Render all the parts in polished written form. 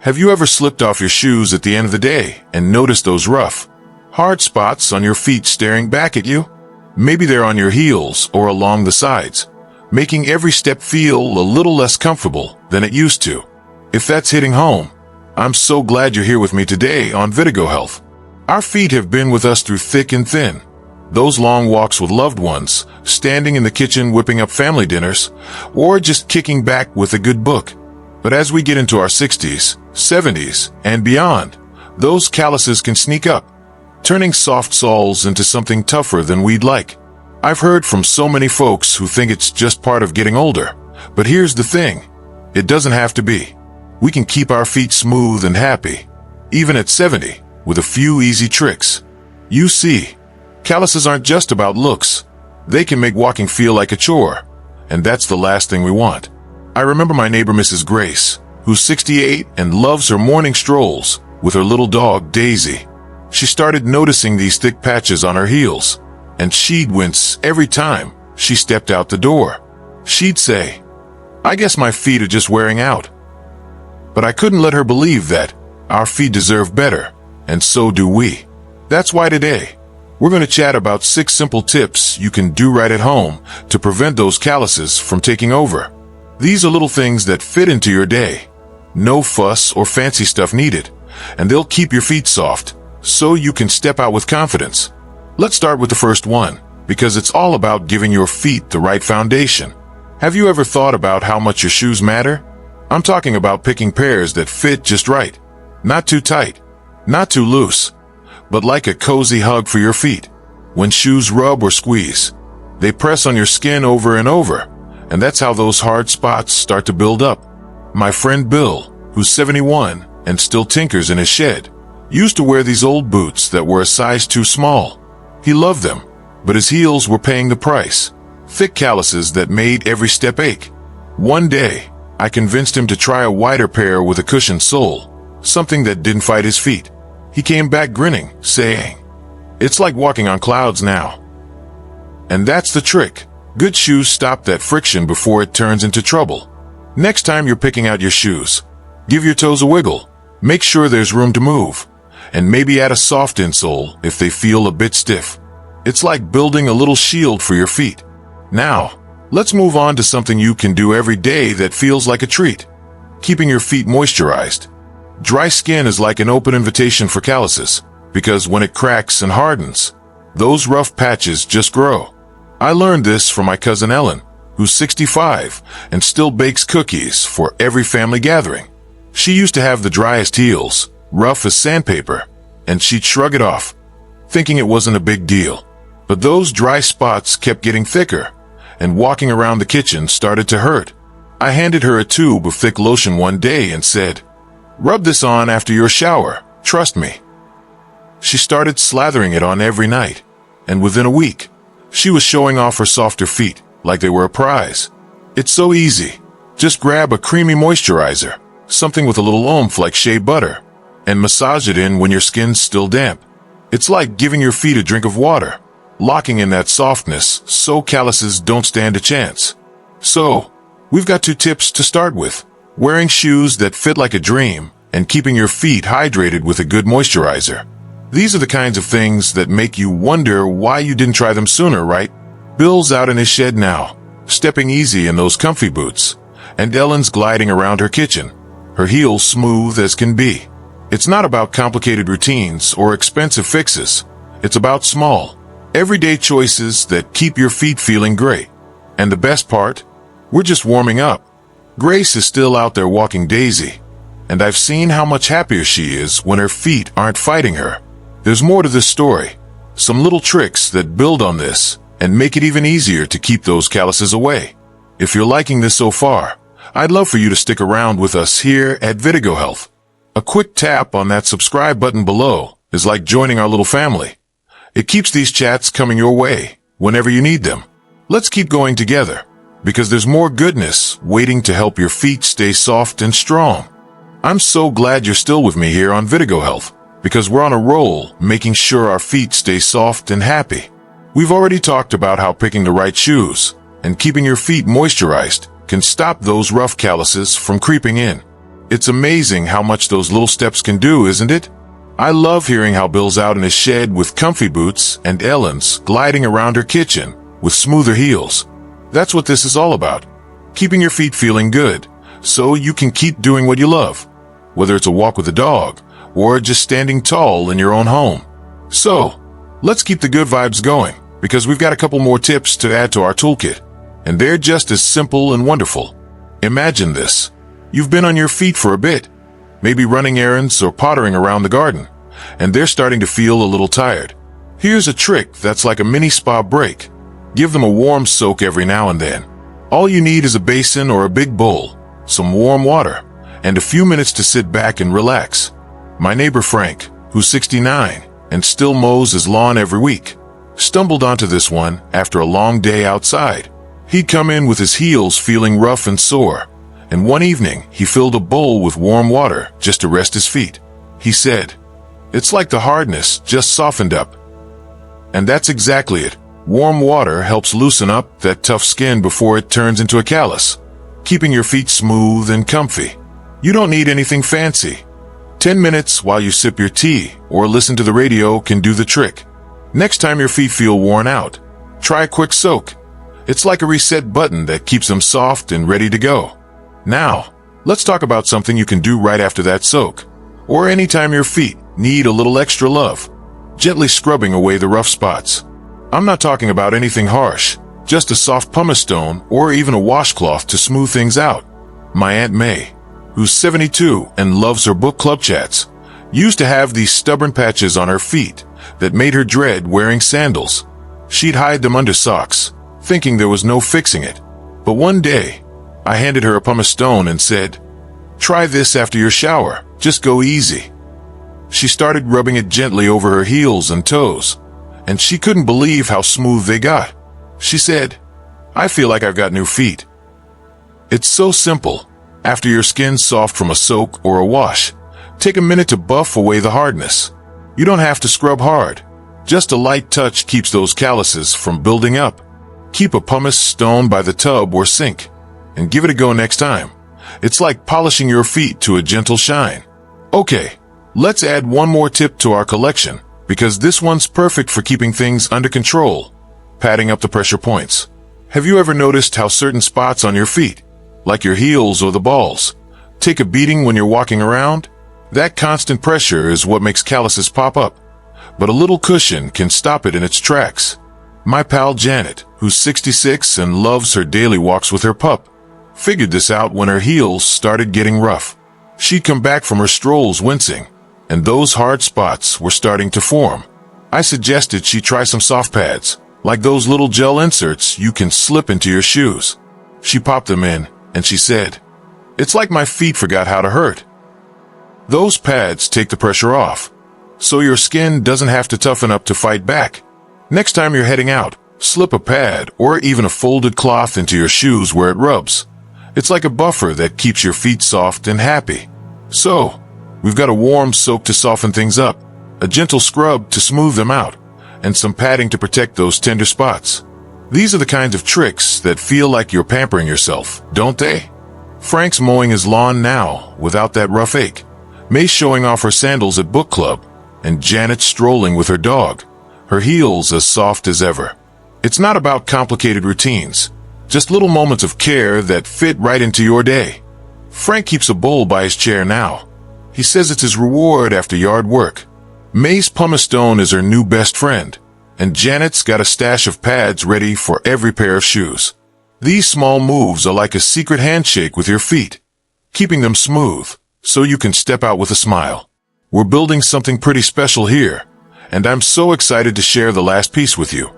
Have you ever slipped off your shoes at the end of the day and noticed those rough, hard spots on your feet staring back at you? Maybe they're on your heels or along the sides, making every step feel a little less comfortable than it used to. If that's hitting home, I'm so glad you're here with me today on VITAGOHEALTH. Our feet have been with us through thick and thin. Those long walks with loved ones, standing in the kitchen whipping up family dinners, or just kicking back with a good book. But as we get into our 60s, 70s, and beyond, those calluses can sneak up, turning soft soles into something tougher than we'd like. I've heard from so many folks who think it's just part of getting older, but here's the thing, it doesn't have to be. We can keep our feet smooth and happy, even at 70, with a few easy tricks. You see, calluses aren't just about looks. They can make walking feel like a chore, and that's the last thing we want. I remember my neighbor Mrs. Grace, who's 68 and loves her morning strolls with her little dog Daisy. She started noticing these thick patches on her heels, and she'd wince every time she stepped out the door. She'd say, "I guess my feet are just wearing out." But I couldn't let her believe that. Our feet deserve better, and so do we. That's why today, we're going to chat about 6 simple tips you can do right at home to prevent those calluses from taking over. These are little things that fit into your day. No fuss or fancy stuff needed, and they'll keep your feet soft, so you can step out with confidence. Let's start with the first one, because it's all about giving your feet the right foundation. Have you ever thought about how much your shoes matter? I'm talking about picking pairs that fit just right. Not too tight, not too loose, but like a cozy hug for your feet. When shoes rub or squeeze, they press on your skin over and over, and that's how those hard spots start to build up. My friend Bill, who's 71 and still tinkers in his shed, used to wear these old boots that were a size too small. He loved them, but his heels were paying the price. Thick calluses that made every step ache. One day, I convinced him to try a wider pair with a cushioned sole, something that didn't fight his feet. He came back grinning, saying, "It's like walking on clouds now." And that's the trick. Good shoes stop that friction before it turns into trouble. Next time you're picking out your shoes, give your toes a wiggle. Make sure there's room to move, and maybe add a soft insole if they feel a bit stiff. It's like building a little shield for your feet. Now, let's move on to something you can do every day that feels like a treat. Keeping your feet moisturized. Dry skin is like an open invitation for calluses, because when it cracks and hardens, those rough patches just grow. I learned this from my cousin Ellen, who's 65 and still bakes cookies for every family gathering. She used to have the driest heels, rough as sandpaper, and she'd shrug it off, thinking it wasn't a big deal. But those dry spots kept getting thicker, and walking around the kitchen started to hurt. I handed her a tube of thick lotion one day and said, "Rub this on after your shower, trust me." She started slathering it on every night, and within a week, she was showing off her softer feet like they were a prize. It's so easy. Just grab a creamy moisturizer, something with a little oomph like shea butter, and massage it in when your skin's still damp. It's like giving your feet a drink of water, locking in that softness so calluses don't stand a chance. So, we've got 2 tips to start with. Wearing shoes that fit like a dream, and keeping your feet hydrated with a good moisturizer. These are the kinds of things that make you wonder why you didn't try them sooner, right? Bill's out in his shed now, stepping easy in those comfy boots, and Ellen's gliding around her kitchen, her heels smooth as can be. It's not about complicated routines or expensive fixes. It's about small, everyday choices that keep your feet feeling great. And the best part? We're just warming up. Grace is still out there walking Daisy, and I've seen how much happier she is when her feet aren't fighting her. There's more to this story. Some little tricks that build on this and make it even easier to keep those calluses away. If you're liking this so far, I'd love for you to stick around with us here at VITAGOHEALTH. A quick tap on that subscribe button below is like joining our little family. It keeps these chats coming your way whenever you need them. Let's keep going together, because there's more goodness waiting to help your feet stay soft and strong. I'm so glad you're still with me here on VITAGOHEALTH, because we're on a roll making sure our feet stay soft and happy. We've already talked about how picking the right shoes and keeping your feet moisturized can stop those rough calluses from creeping in. It's amazing how much those little steps can do, isn't it? I love hearing how Bill's out in his shed with comfy boots and Ellen's gliding around her kitchen with smoother heels. That's what this is all about. Keeping your feet feeling good so you can keep doing what you love, whether it's a walk with a dog or just standing tall in your own home. So, let's keep the good vibes going because we've got a couple more tips to add to our toolkit, and they're just as simple and wonderful. Imagine this. You've been on your feet for a bit, maybe running errands or pottering around the garden, and they're starting to feel a little tired. Here's a trick that's like a mini spa break. Give them a warm soak every now and then. All you need is a basin or a big bowl, some warm water, and a few minutes to sit back and relax. My neighbor Frank, who's 69 and still mows his lawn every week, stumbled onto this one after a long day outside. He'd come in with his heels feeling rough and sore, and one evening he filled a bowl with warm water just to rest his feet. He said, "It's like the hardness just softened up." And that's exactly it. Warm water helps loosen up that tough skin before it turns into a callus, keeping your feet smooth and comfy. You don't need anything fancy. 10 minutes while you sip your tea or listen to the radio can do the trick. Next time your feet feel worn out, try a quick soak. It's like a reset button that keeps them soft and ready to go. Now, let's talk about something you can do right after that soak, or anytime your feet need a little extra love. Gently scrubbing away the rough spots. I'm not talking about anything harsh, just a soft pumice stone or even a washcloth to smooth things out. My Aunt May, who's 72 and loves her book club chats, used to have these stubborn patches on her feet that made her dread wearing sandals. She'd hide them under socks, thinking there was no fixing it. But one day, I handed her a pumice stone and said, "Try this after your shower, just go easy." She started rubbing it gently over her heels and toes, and she couldn't believe how smooth they got. She said, "I feel like I've got new feet." It's so simple. After your skin's soft from a soak or a wash, take a minute to buff away the hardness. You don't have to scrub hard. Just a light touch keeps those calluses from building up. Keep a pumice stone by the tub or sink, and give it a go next time. It's like polishing your feet to a gentle shine. Okay, let's add one more tip to our collection, because this one's perfect for keeping things under control. Padding up the pressure points. Have you ever noticed how certain spots on your feet, like your heels or the balls, take a beating when you're walking around? That constant pressure is what makes calluses pop up, but a little cushion can stop it in its tracks. My pal Janet, who's 66 and loves her daily walks with her pup, figured this out when her heels started getting rough. She'd come back from her strolls wincing, and those hard spots were starting to form. I suggested she try some soft pads, like those little gel inserts you can slip into your shoes. She popped them in, and she said, "It's like my feet forgot how to hurt." Those pads take the pressure off, so your skin doesn't have to toughen up to fight back. Next time you're heading out, slip a pad or even a folded cloth into your shoes where it rubs. It's like a buffer that keeps your feet soft and happy. So, we've got a warm soak to soften things up, a gentle scrub to smooth them out, and some padding to protect those tender spots. These are the kinds of tricks that feel like you're pampering yourself, don't they? Frank's mowing his lawn now without that rough ache. May's showing off her sandals at book club, and Janet's strolling with her dog, her heels as soft as ever. It's not about complicated routines, just little moments of care that fit right into your day. Frank keeps a bowl by his chair now. He says it's his reward after yard work. May's pumice stone is her new best friend, and Janet's got a stash of pads ready for every pair of shoes. These small moves are like a secret handshake with your feet, keeping them smooth so you can step out with a smile. We're building something pretty special here, and I'm so excited to share the last piece with you.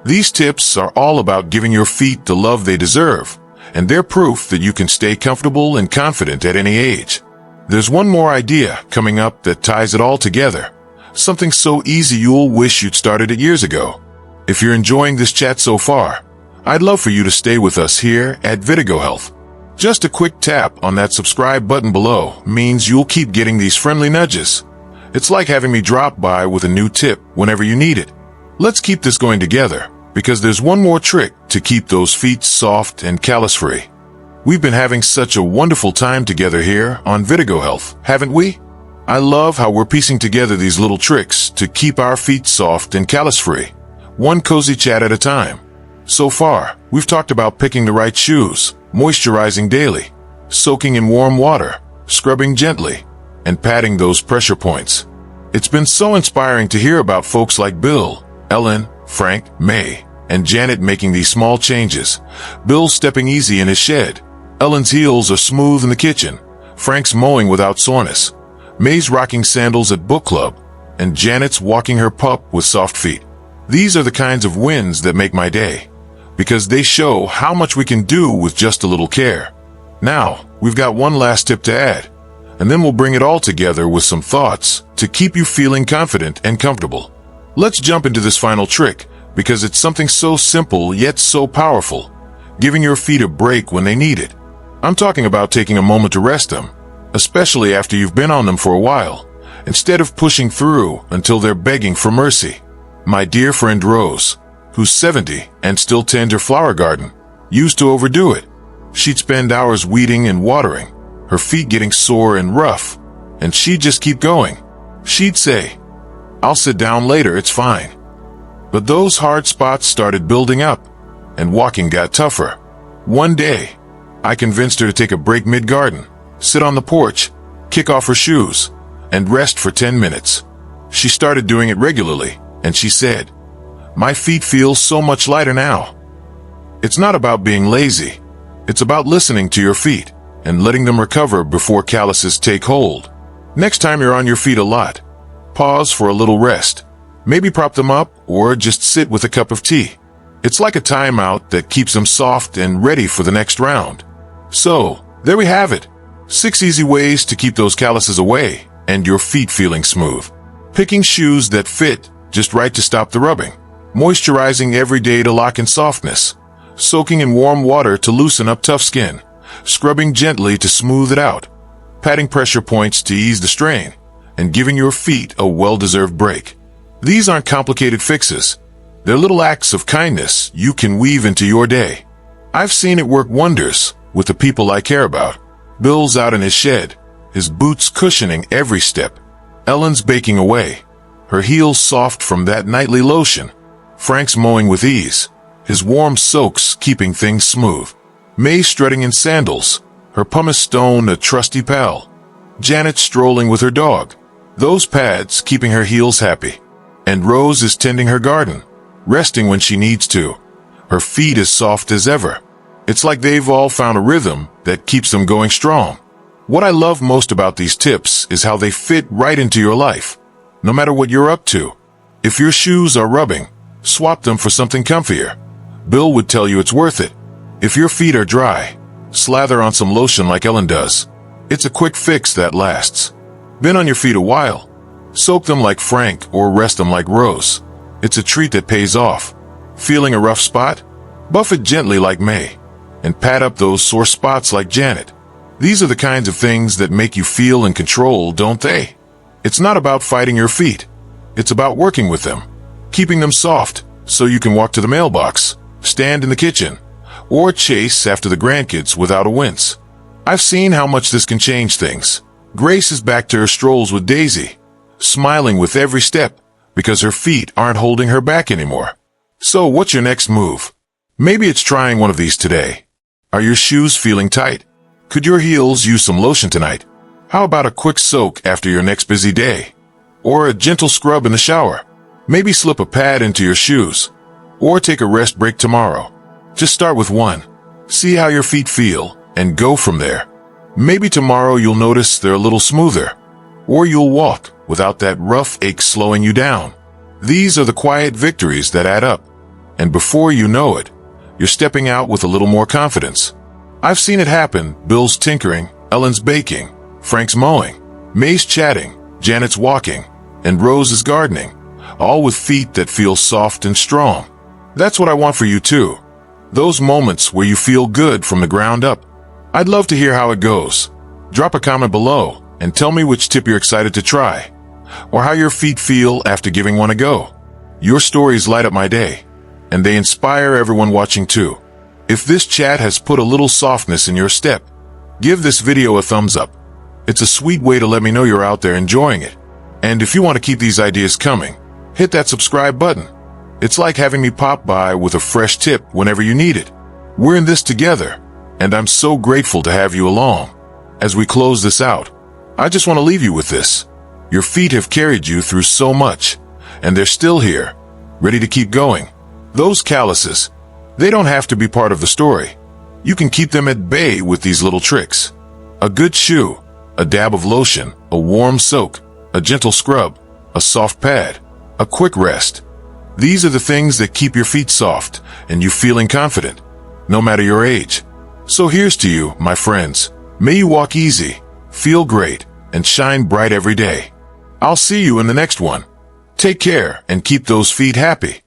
These tips are all about giving your feet the love they deserve, and they're proof that you can stay comfortable and confident at any age. There's one more idea coming up that ties it all together. Something so easy you'll wish you'd started it years ago. If you're enjoying this chat so far, I'd love for you to stay with us here at VITAGOHEALTH. Just a quick tap on that subscribe button below means you'll keep getting these friendly nudges. It's like having me drop by with a new tip whenever you need it. Let's keep this going together, because there's one more trick to keep those feet soft and callus-free. We've been having such a wonderful time together here on VITAGOHEALTH, haven't we? I love how we're piecing together these little tricks to keep our feet soft and callus-free, one cozy chat at a time. So far, we've talked about picking the right shoes, moisturizing daily, soaking in warm water, scrubbing gently, and patting those pressure points. It's been so inspiring to hear about folks like Bill, Ellen, Frank, May, and Janet making these small changes. Bill's stepping easy in his shed. Ellen's heels are smooth in the kitchen. Frank's mowing without soreness. May's rocking sandals at book club. And Janet's walking her pup with soft feet. These are the kinds of wins that make my day, because they show how much we can do with just a little care. Now, we've got one last tip to add, and then we'll bring it all together with some thoughts to keep you feeling confident and comfortable. Let's jump into this final trick, because it's something so simple yet so powerful, giving your feet a break when they need it. I'm talking about taking a moment to rest them, especially after you've been on them for a while, instead of pushing through until they're begging for mercy. My dear friend Rose, who's 70 and still tends her flower garden, used to overdo it. She'd spend hours weeding and watering, her feet getting sore and rough, and she'd just keep going. She'd say, "I'll sit down later, it's fine." But those hard spots started building up, and walking got tougher. One day, I convinced her to take a break mid-garden, sit on the porch, kick off her shoes, and rest for 10 minutes. She started doing it regularly, and she said, "My feet feel so much lighter now." It's not about being lazy. It's about listening to your feet and letting them recover before calluses take hold. Next time you're on your feet a lot, pause for a little rest. Maybe prop them up or just sit with a cup of tea. It's like a timeout that keeps them soft and ready for the next round. So, there we have it. 6 easy ways to keep those calluses away and your feet feeling smooth. Picking shoes that fit just right to stop the rubbing. Moisturizing every day to lock in softness. Soaking in warm water to loosen up tough skin. Scrubbing gently to smooth it out. Patting pressure points to ease the strain. And giving your feet a well-deserved break. These aren't complicated fixes. They're little acts of kindness you can weave into your day. I've seen it work wonders with the people I care about. Bill's out in his shed, his boots cushioning every step. Ellen's baking away, her heels soft from that nightly lotion. Frank's mowing with ease, his warm soaks keeping things smooth. May strutting in sandals, her pumice stone a trusty pal. Janet strolling with her dog, those pads keeping her heels happy. And Rose is tending her garden, resting when she needs to, her feet as soft as ever. It's like they've all found a rhythm that keeps them going strong. What I love most about these tips is how they fit right into your life, no matter what you're up to. If your shoes are rubbing, swap them for something comfier. Bill would tell you it's worth it. If your feet are dry, slather on some lotion like Ellen does. It's a quick fix that lasts. Been on your feet a while? Soak them like Frank or rest them like Rose. It's a treat that pays off. Feeling a rough spot? Buff it gently like May. And pat up those sore spots like Janet. These are the kinds of things that make you feel in control, don't they? It's not about fighting your feet. It's about working with them. Keeping them soft so you can walk to the mailbox, stand in the kitchen, or chase after the grandkids without a wince. I've seen how much this can change things. Grace is back to her strolls with Daisy, smiling with every step because her feet aren't holding her back anymore. So what's your next move? Maybe it's trying one of these today. Are your shoes feeling tight? Could your heels use some lotion tonight? How about a quick soak after your next busy day? Or a gentle scrub in the shower? Maybe slip a pad into your shoes. Or take a rest break tomorrow. Just start with one. See how your feet feel and go from there. Maybe tomorrow you'll notice they're a little smoother. Or you'll walk without that rough ache slowing you down. These are the quiet victories that add up. And before you know it, you're stepping out with a little more confidence. I've seen it happen. Bill's tinkering, Ellen's baking, Frank's mowing, May's chatting, Janet's walking, and Rose is gardening, all with feet that feel soft and strong. That's what I want for you too. Those moments where you feel good from the ground up. I'd love to hear how it goes. Drop a comment below and tell me which tip you're excited to try, or how your feet feel after giving one a go. Your stories light up my day, and they inspire everyone watching too. If this chat has put a little softness in your step, give this video a thumbs up. It's a sweet way to let me know you're out there enjoying it. And if you want to keep these ideas coming, hit that subscribe button. It's like having me pop by with a fresh tip whenever you need it. We're in this together, and I'm so grateful to have you along. As we close this out, I just want to leave you with this. Your feet have carried you through so much, and they're still here, ready to keep going. Those calluses, they don't have to be part of the story. You can keep them at bay with these little tricks. A good shoe, a dab of lotion, a warm soak, a gentle scrub, a soft pad, a quick rest. These are the things that keep your feet soft and you feeling confident, no matter your age. So here's to you, my friends. May you walk easy, feel great, and shine bright every day. I'll see you in the next one. Take care and keep those feet happy.